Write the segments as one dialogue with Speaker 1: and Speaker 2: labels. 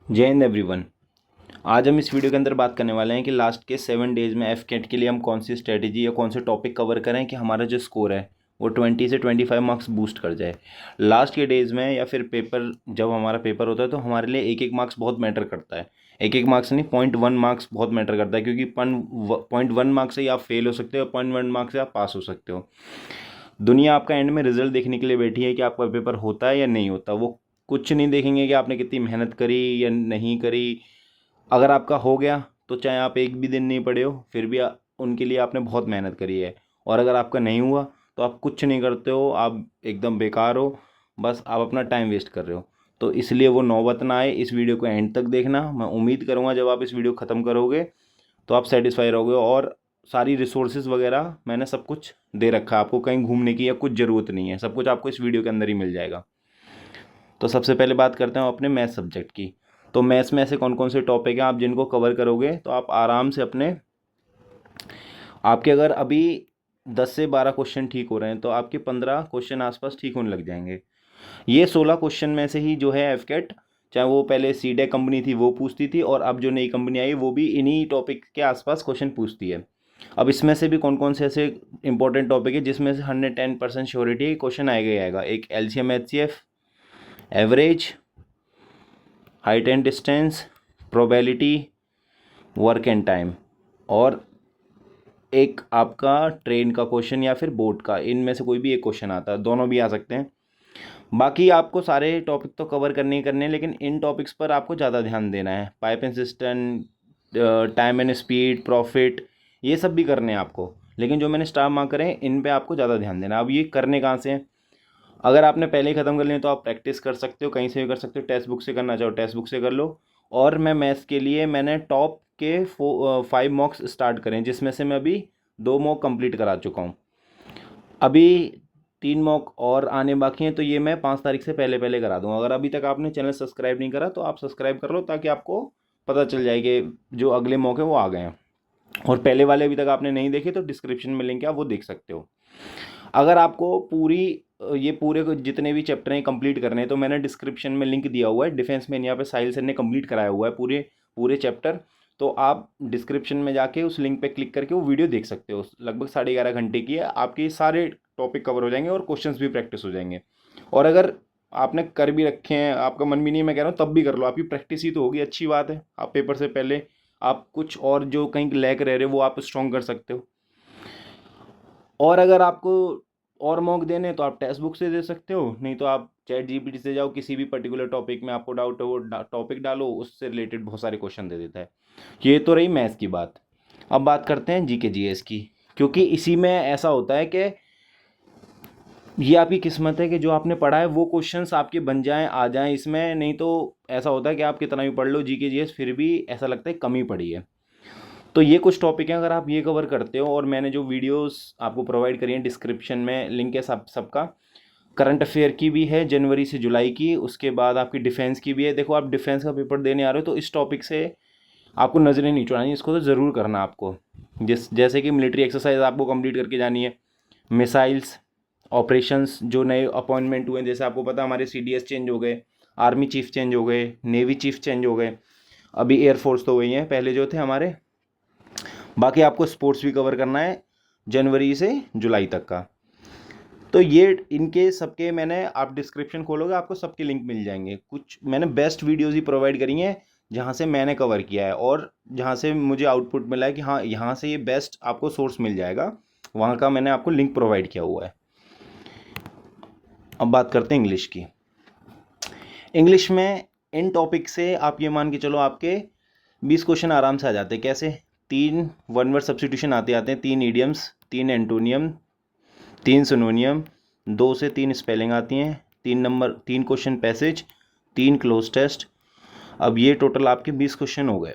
Speaker 1: जय हिंद एवरीवन। आज हम इस वीडियो के अंदर बात करने वाले हैं कि लास्ट के 7 डेज़ में एफकेट के लिए हम कौन सी स्ट्रेटेजी या कौन से टॉपिक कवर करें कि हमारा जो स्कोर है वो 20 से 25 मार्क्स बूस्ट कर जाए। लास्ट के डेज़ में या फिर पेपर जब हमारा पेपर होता है तो हमारे लिए एक एक मार्क्स बहुत मैटर करता है। एक एक मार्क्स नहीं, 0.1 मार्क्स बहुत मैटर करता है, क्योंकि 0.1 मार्क्स से ही आप फेल हो सकते हो, 0.1 मार्क्स से आप पास हो सकते हो। दुनिया आपका एंड में रिजल्ट देखने के लिए बैठी है कि आपका पेपर होता है या नहीं होता। वो कुछ नहीं देखेंगे कि आपने कितनी मेहनत करी या नहीं करी। अगर आपका हो गया तो चाहे आप एक भी दिन नहीं पढ़े हो, फिर भी उनके लिए आपने बहुत मेहनत करी है। और अगर आपका नहीं हुआ तो आप कुछ नहीं करते हो, आप एकदम बेकार हो, बस आप अपना टाइम वेस्ट कर रहे हो। तो इसलिए वो नौबत ना आए। इस वीडियो को एंड तक देखना। मैं उम्मीद करूँगा जब आप इस वीडियो ख़त्म करोगे तो आप सेटिस्फाई रहोगे। और सारी रिसोर्सेज वगैरह मैंने सब कुछ दे रखा है आपको, कहीं घूमने की या कुछ ज़रूरत नहीं है, सब कुछ आपको इस वीडियो के अंदर ही मिल जाएगा। तो सबसे पहले बात करते हैं अपने मैथ्स सब्जेक्ट की। तो मैथ्स में ऐसे कौन कौन से टॉपिक हैं आप जिनको कवर करोगे तो आप आराम से अपने, आपके अगर अभी 10 से 12 क्वेश्चन ठीक हो रहे हैं तो आपके 15 क्वेश्चन आसपास ठीक होने लग जाएंगे। ये 16 क्वेश्चन में से ही जो है एफकेट, चाहे वो पहले सीडे कंपनी थी वो पूछती थी, और अब जो नई कंपनी आई वो भी इन्हीं टॉपिक के आसपास क्वेश्चन पूछती है। अब इसमें से भी कौन कौन से ऐसे इंपॉर्टेंट टॉपिक है जिसमें से 110% श्योरिटी क्वेश्चन आएगा ही आएगा। एक LCM HCF, average, height and distance, probability, work and time, और एक आपका ट्रेन का क्वेश्चन या फिर बोट का। इनमें से कोई भी एक क्वेश्चन आता है, दोनों भी आ सकते हैं। बाकी आपको सारे टॉपिक तो कवर करने ही करने हैं, लेकिन इन टॉपिक्स पर आपको ज़्यादा ध्यान देना है। Pipe and system, time and speed, profit, ये सब भी करने हैं आपको, लेकिन जो मैंने स्टार मार्क करे हैं इन पे आपको ज़्यादा ध्यान देना है। अब ये करने कहाँ से हैं? अगर आपने पहले ही ख़त्म कर लिया तो आप प्रैक्टिस कर सकते हो, कहीं से भी कर सकते हो। टेक्स्ट बुक से करना चाहो टेक्स्ट बुक से कर लो। और मैं मैथ्स के लिए मैंने टॉप के 5 मॉक्स स्टार्ट करें, जिसमें से मैं अभी 2 मॉक कंप्लीट करा चुका हूँ। अभी 3 मॉक और आने बाकी हैं, तो ये मैं 5 तारीख से पहले पहले करा दूँगा। अगर अभी तक आपने चैनल सब्सक्राइब नहीं करा तो आप सब्सक्राइब कर लो, ताकि आपको पता चल जाए कि जो अगले मॉक है वो आ गए हैं। और पहले वाले अभी तक आपने नहीं देखे तो डिस्क्रिप्शन में लिंक है, आप वो देख सकते हो। अगर आपको ये पूरे जितने भी चैप्टर हैं कंप्लीट करने हैं तो मैंने डिस्क्रिप्शन में लिंक दिया हुआ है। डिफेंस में यहाँ पे साहिल सर ने कंप्लीट कराया हुआ है पूरे पूरे चैप्टर। तो आप डिस्क्रिप्शन में जाके उस लिंक पे क्लिक करके वो वीडियो देख सकते हो। लगभग 11.5 घंटे की है, आपके सारे टॉपिक कवर हो जाएंगे और क्वेश्चंस भी प्रैक्टिस हो जाएंगे। और अगर आपने कर भी रखे हैं, आपका मन भी नहीं है, मैं कह रहा हूँ तब भी कर लो, आपकी प्रैक्टिस ही तो होगी, अच्छी बात है। आप पेपर से पहले आप कुछ और जो कहीं लैक रह रहे हो वो आप स्ट्रॉन्ग कर सकते हो। और अगर आपको और मॉक देने तो आप टेक्स्ट बुक से दे सकते हो, नहीं तो आप चैट जीपीटी से जाओ, किसी भी पर्टिकुलर टॉपिक में आपको डाउट है वो टॉपिक डालो, उससे रिलेटेड बहुत सारे क्वेश्चन दे देता है। ये तो रही मैथ्स की बात। अब बात करते हैं जीके जीएस की, क्योंकि इसी में ऐसा होता है कि ये आपकी किस्मत है कि जो आपने पढ़ा है वो क्वेश्चंस आपके बन जाएं, आ जाएं इसमें। नहीं तो ऐसा होता है कि आप कितना भी पढ़ लो जीके जीएस, फिर भी ऐसा लगता है कम ही पढ़ी है। तो ये कुछ टॉपिक हैं, अगर आप ये कवर करते हो, और मैंने जो वीडियोस आपको प्रोवाइड करी हैं डिस्क्रिप्शन में लिंक है सबका। करंट अफेयर की भी है जनवरी से जुलाई की, उसके बाद आपकी डिफेंस की भी है। देखो आप डिफेंस का पेपर देने आ रहे हो तो इस टॉपिक से आपको नज़रें नहीं चुरानी, इसको तो ज़रूर करना आपको। जैसे कि मिलिट्री एक्सरसाइज आपको कंप्लीट करके जानी है, मिसाइल्स, ऑपरेशंस जो नए अपॉइंटमेंट हुए हैं, जैसे आपको पता हमारे सीडीएस चेंज हो गए, आर्मी चीफ चेंज हो गए, नेवी चीफ चेंज हो गए, अभी एयरफोर्स तो हुई हैं पहले जो थे हमारे। बाकी आपको स्पोर्ट्स भी कवर करना है जनवरी से जुलाई तक का। तो ये इनके सबके मैंने, आप डिस्क्रिप्शन खोलोगे आपको सबके लिंक मिल जाएंगे। कुछ मैंने बेस्ट वीडियोज़ ही प्रोवाइड करी हैं जहाँ से मैंने कवर किया है और जहाँ से मुझे आउटपुट मिला है कि हाँ यहाँ से ये बेस्ट आपको सोर्स मिल जाएगा, वहाँ का मैंने आपको लिंक प्रोवाइड किया हुआ है। अब बात करते हैं इंग्लिश की। इंग्लिश में इन टॉपिक से आप ये मान के चलो आपके 20 क्वेश्चन आराम से आ जाते हैं। कैसे? 3 वन वर्ड सब्स्टिट्यूशन आते हैं, 3 ईडियम्स, 3 एंटोनियम, 3 सिनोनियम, 2 से 3 स्पेलिंग आती हैं, 3 क्वेश्चन पैसेज, 3 क्लोज टेस्ट। अब ये टोटल आपके 20 क्वेश्चन हो गए।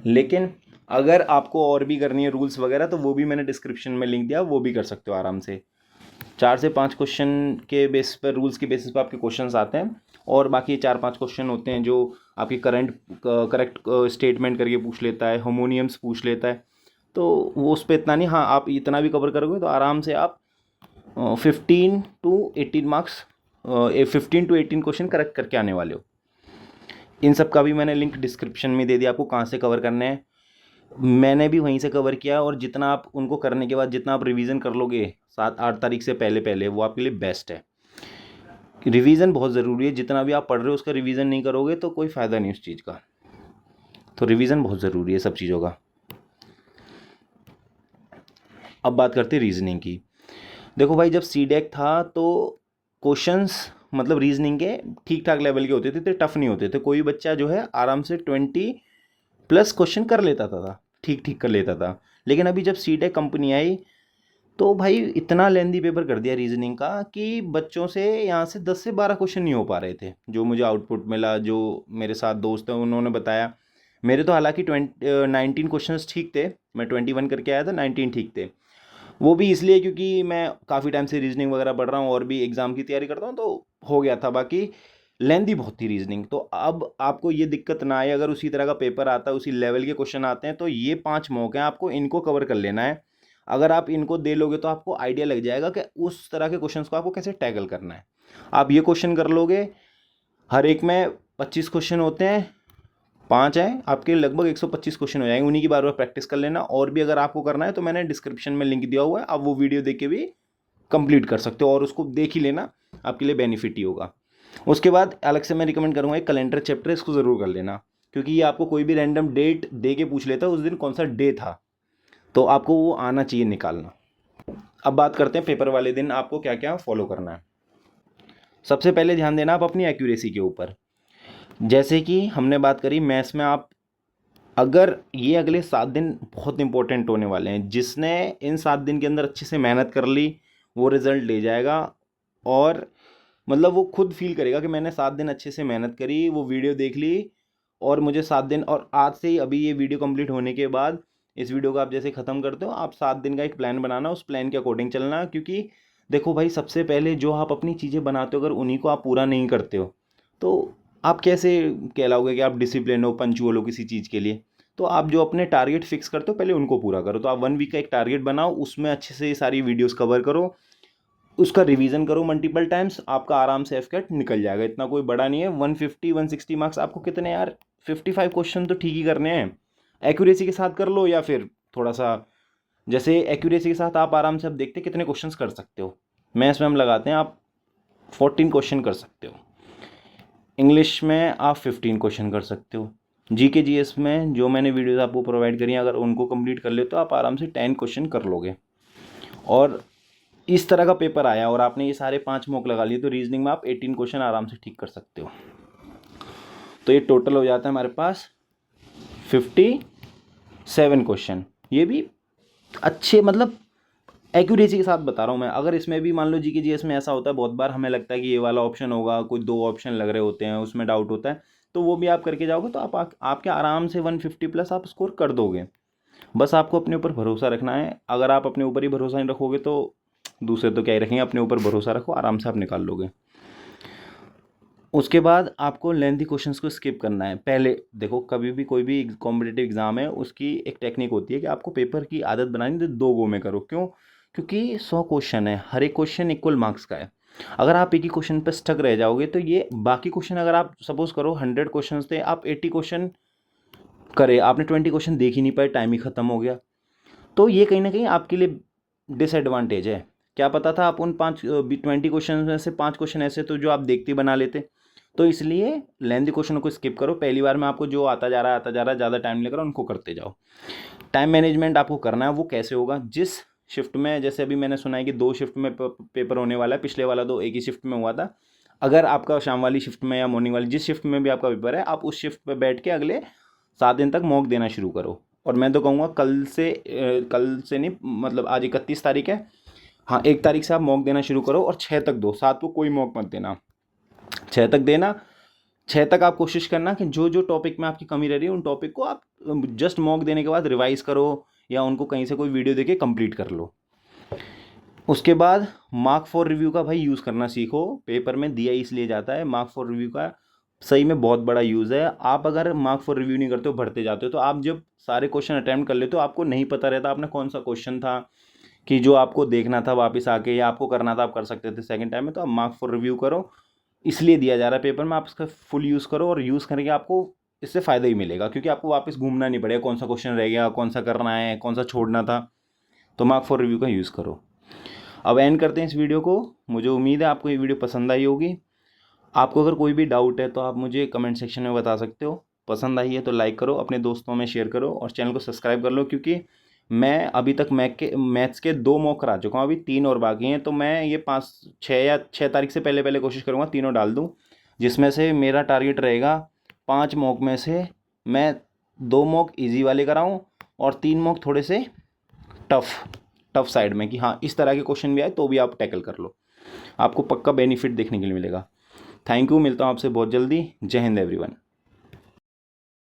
Speaker 1: लेकिन अगर आपको और भी करनी है रूल्स वगैरह तो वो भी मैंने डिस्क्रिप्शन में लिंक दिया, वो भी कर सकते हो आराम से। 4 से 5 क्वेश्चन के बेस पर, रूल्स के बेसिस पर आपके क्वेश्चंस आते हैं, और बाकी 4-5 क्वेश्चन होते हैं जो आपकी करेक्ट स्टेटमेंट करके पूछ लेता है, होमोनियम्स पूछ लेता है। तो वो उस पर इतना नहीं, हाँ आप इतना भी कवर करोगे तो आराम से आप 15 to 18 marks, 15 to 18 question correct करके आने वाले हो। इन सब का भी मैंने लिंक डिस्क्रिप्शन में दे दिया आपको, कहाँ से कवर करने हैं। मैंने भी वहीं से कवर किया, और जितना आप उनको करने के बाद जितना आप रिवीजन कर लोगे 7-8 तारीख से पहले पहले, वो आपके लिए बेस्ट है। रिवीजन बहुत ज़रूरी है, जितना भी आप पढ़ रहे हो उसका रिवीजन नहीं करोगे तो कोई फ़ायदा नहीं उस चीज़ का। तो रिवीजन बहुत ज़रूरी है सब चीज़ों का। अब बात करते हैं रीजनिंग की। देखो भाई, जब सीडेक था तो क्वेश्चंस मतलब रीजनिंग के ठीक ठाक लेवल के होते थे, तो टफ नहीं होते थे। कोई बच्चा जो है आराम से 20+ क्वेश्चन कर लेता था, ठीक ठीक कर लेता था। लेकिन अभी जब सीटेक कंपनी आई तो भाई इतना लेंदी पेपर कर दिया रीजनिंग का कि बच्चों से यहाँ से 10 से 12 क्वेश्चन नहीं हो पा रहे थे। जो मुझे आउटपुट मिला, जो मेरे साथ दोस्त हैं उन्होंने बताया। मेरे तो हालांकि 19 क्वेश्चन ठीक थे, मैं 21 करके आया था, 19 ठीक थे। वो भी इसलिए क्योंकि मैं काफ़ी टाइम से रीजनिंग वगैरह पढ़ रहा हूँ और भी एग्ज़ाम की तैयारी करता हूँ, तो हो गया था। बाकी लेंदी बहुत थी रीजनिंग। तो अब आपको ये दिक्कत ना आए, अगर उसी तरह का पेपर आता है, उसी लेवल के क्वेश्चन आते हैं, तो ये 5 मौके हैं, आपको इनको कवर कर लेना है। अगर आप इनको दे लोगे तो आपको आइडिया लग जाएगा कि उस तरह के क्वेश्चंस को आपको कैसे टैकल करना है। आप ये क्वेश्चन कर लोगे, हर एक में 25 क्वेश्चन होते हैं, 5 हैं, आपके लगभग 125 क्वेश्चन हो जाएंगे। उन्हीं की बार बार प्रैक्टिस कर लेना। और भी अगर आपको करना है तो मैंने डिस्क्रिप्शन में लिंक दिया हुआ है, आप वो वीडियो देख के भी कंप्लीट कर सकते हो, और उसको देख ही लेना, आपके लिए बेनिफिट ही होगा। उसके बाद अलग से मैं रिकमेंड करूँगा एक कैलेंडर चैप्टर, इसको ज़रूर कर लेना, क्योंकि ये आपको कोई भी रैंडम डेट दे के पूछ लेता है उस दिन कौन सा डे था, तो आपको वो आना चाहिए निकालना। अब बात करते हैं पेपर वाले दिन आपको क्या क्या फॉलो करना है। सबसे पहले ध्यान देना आप अपनी एक्यूरेसी के ऊपर। जैसे कि हमने बात करी मैथ्स में, आप अगर ये अगले 7 दिन बहुत इंपॉर्टेंट होने वाले हैं, जिसने इन 7 दिन के अंदर अच्छे से मेहनत कर ली वो रिजल्ट ले जाएगा। और मतलब वो खुद फील करेगा कि मैंने 7 दिन अच्छे से मेहनत करी, वो वीडियो देख ली और मुझे 7 दिन, और आज से ही अभी ये वीडियो कंप्लीट होने के बाद इस वीडियो को आप जैसे ख़त्म करते हो, आप 7 दिन का एक प्लान बनाना, उस प्लान के अकॉर्डिंग चलना। क्योंकि देखो भाई, सबसे पहले जो आप अपनी चीज़ें बनाते हो, अगर उन्हीं को आप पूरा नहीं करते हो तो आप कैसे कहलाओगे कि आप डिसिप्लिन हो, पंचुअल हो किसी चीज़ के लिए। तो आप जो अपने टारगेट फिक्स करते हो पहले उनको पूरा करो। तो आप 1 वीक का एक टारगेट बनाओ, उसमें अच्छे से सारी वीडियोस कवर करो, उसका रिवीजन करो मल्टीपल टाइम्स, आपका आराम से एफकेट निकल जाएगा। इतना कोई बड़ा नहीं है। 150-160 मार्क्स आपको कितने यार, 55 क्वेश्चन तो ठीक ही करने हैं। एक्यूरेसी के साथ कर लो, या फिर थोड़ा सा जैसे एक्यूरेसी के साथ आप आराम से, अब देखते कितने क्वेश्चंस कर सकते हो। मैथ्स में हम लगाते हैं आप 14 क्वेश्चन कर सकते हो, इंग्लिश में आप 15 क्वेश्चन कर सकते हो, जीके जीएस में जो मैंने वीडियोस आपको प्रोवाइड करी हैं अगर उनको कंप्लीट कर ले तो आप आराम से 10 क्वेश्चन कर लोगे। और इस तरह का पेपर आया और आपने ये सारे 5 मॉक लगा लिए, तो रीजनिंग में आप 18 क्वेश्चन आराम से ठीक कर सकते हो। तो ये टोटल हो जाता है हमारे पास 57 क्वेश्चन। ये भी अच्छे, मतलब एक्यूरेसी के साथ बता रहा हूँ मैं। अगर इसमें भी मान लो जीके जीएस में ऐसा होता है, बहुत बार हमें लगता है कि ये वाला ऑप्शन होगा, कोई 2 ऑप्शन लग रहे होते हैं, उसमें डाउट होता है, तो वो भी आप करके जाओगे तो आपके आराम से 150+ आप स्कोर कर दोगे। बस आपको अपने ऊपर भरोसा रखना है। अगर आप अपने ऊपर ही भरोसा नहीं रखोगे तो दूसरे तो क्या ही रखेंगे। अपने ऊपर भरोसा रखो, आराम से आप निकाल लोगे। उसके बाद आपको लेंथी क्वेश्चंस को स्किप करना है। पहले देखो, कभी भी कोई भी कॉम्पिटिटिव एग्जाम है, उसकी एक टेक्निक होती है कि आपको पेपर की आदत बनानी तो 2 गो में करो। क्यों? क्योंकि 100 क्वेश्चन है, हर एक क्वेश्चन इक्वल मार्क्स का है। अगर आप एक ही क्वेश्चन पर स्टक रह जाओगे तो ये बाकी क्वेश्चन, अगर आप सपोज करो 100 क्वेश्चन थे, आप 80 क्वेश्चन करे, आपने 20 क्वेश्चन देख ही नहीं पाए, टाइम ही खत्म हो गया, तो ये कहीं ना कहीं आपके लिए डिसएडवांटेज है। क्या पता था आप उन 20 क्वेश्चन में से 5 क्वेश्चन ऐसे तो जो आप देखते बना लेते। तो इसलिए लेंथी क्वेश्चनों को स्किप करो। पहली बार में आपको जो आता जा रहा है ज़्यादा टाइम लेकर उनको करते जाओ। टाइम मैनेजमेंट आपको करना है। वो कैसे होगा? जिस शिफ्ट में, जैसे अभी मैंने सुना है कि 2 शिफ्ट में पेपर होने वाला है, पिछले वाला तो एक ही शिफ्ट में हुआ था। अगर आपका शाम वाली शिफ्ट में या मॉर्निंग वाली, जिस शिफ्ट में भी आपका पेपर है, आप उस शिफ्ट पर बैठ के अगले 7 दिन तक मॉक देना शुरू करो। और मैं तो कहूँगा कल से नहीं, मतलब आज 31 तारीख है, हाँ 1 तारीख से आप मॉक देना शुरू करो और 6 तक दो। 7 को कोई मॉक मत देना, 6 तक देना। 6 तक आप कोशिश करना कि जो जो टॉपिक में आपकी कमी रह रही है उन टॉपिक को आप जस्ट मॉक देने के बाद रिवाइज करो, या उनको कहीं से कोई वीडियो देके कंप्लीट कर लो। उसके बाद मार्क फॉर रिव्यू का भाई यूज़ करना सीखो। पेपर में दिया इसलिए जाता है, मार्क फॉर रिव्यू का सही में बहुत बड़ा यूज़ है। आप अगर मार्क फॉर रिव्यू नहीं करते हो, भरते जाते हो, तो आप जब सारे क्वेश्चन अटैम्प्ट कर लेते हो आपको नहीं पता रहता आपने कौन सा क्वेश्चन था कि जो आपको देखना था वापस आके, या आपको करना था आप कर सकते थे सेकंड टाइम में। तो आप मार्क फॉर रिव्यू करो। इसलिए दिया जा रहा है पेपर में, आप इसका फुल यूज़ करो और यूज़ करके आपको इससे फ़ायदा ही मिलेगा, क्योंकि आपको वापस घूमना नहीं पड़ेगा कौन सा क्वेश्चन रह गया, कौन सा करना है, कौन सा छोड़ना था। तो मार्क फॉर रिव्यू का यूज़ करो। अब एंड करते हैं इस वीडियो को। मुझे उम्मीद है आपको ये वीडियो पसंद आई होगी। आपको अगर कोई भी डाउट है तो आप मुझे कमेंट सेक्शन में बता सकते हो। पसंद आई है तो लाइक करो, अपने दोस्तों में शेयर करो और चैनल को सब्सक्राइब कर लो, क्योंकि मैं अभी तक मैथ्स के 2 मॉक करा चुका हूँ, अभी 3 और बाकी हैं। तो मैं ये 6 तारीख से पहले पहले कोशिश करूँगा तीनों डाल दूँ, जिसमें से मेरा टारगेट रहेगा 5 मॉक में से मैं 2 मॉक ईजी वाले कराऊँ और 3 मॉक थोड़े से टफ साइड में, कि हाँ इस तरह के क्वेश्चन भी आए तो भी आप टैकल कर लो। आपको पक्का बेनिफिट देखने के लिए मिलेगा। थैंक यू, मिलता हूँ आपसे बहुत जल्दी। जय हिंद एवरीवन।